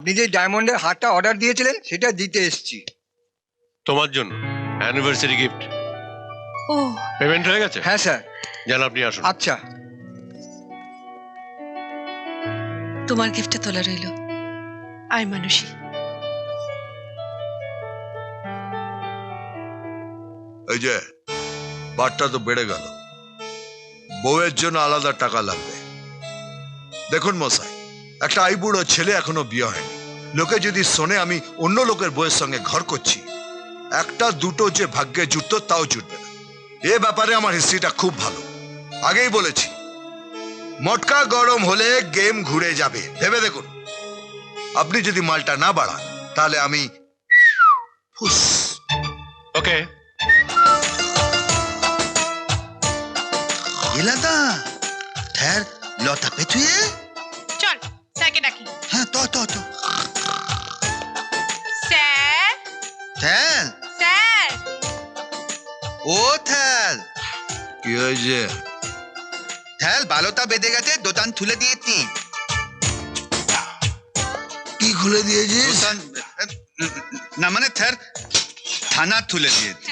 আপনি যে ডায়মন্ডের হারটা অর্ডার দিয়েছিলেন সেটা দিতে এসেছি। তোমার জন্য অ্যানিভার্সারি গিফট। ও পেমেন্ট হয়ে গেছে? হ্যাঁ স্যার। জান আপনি আসুন। আচ্ছা। তোমার গিফটটা তোলা রইল। আয় মানুষী। এই যে বারটা তো বেড়ে গেল, বউয়ের জন্য আলাদা টাকা লাগবে। দেখুন মশাই, একটা আইবুড়ো ছেলে এখনো বিয়ে হয়নি, লোকে যদি শোনে আমি অন্য লোকের বউয়ের সঙ্গে ঘর করছি, একটা দুটো যে ভাগ্যে জুটতো তাও জুটবে না। এ ব্যাপারে আমার হিস্ট্রিটা খুব ভালো, আগেই বলেছি। মটকা গরম হলে গেম ঘুরে যাবে, ভেবে দেখুন। আপনি যদি মালটা না বাড়ান তাহলে আমি ফুস। ওকে। এলাদা ঠের লতা পেছুয়ে চল স্যারকে ডাকি। হ্যাঁ তো স্যার ঠেল স্যার। ও ঠেল কি হয়েছে? ঠেল বালতা বেঁধে গেছে, দোতান তুলে দিয়েছি। কি খুলে দিয়েছিস? দোতান না মানে ঠের থানা তুলে দিয়েছি।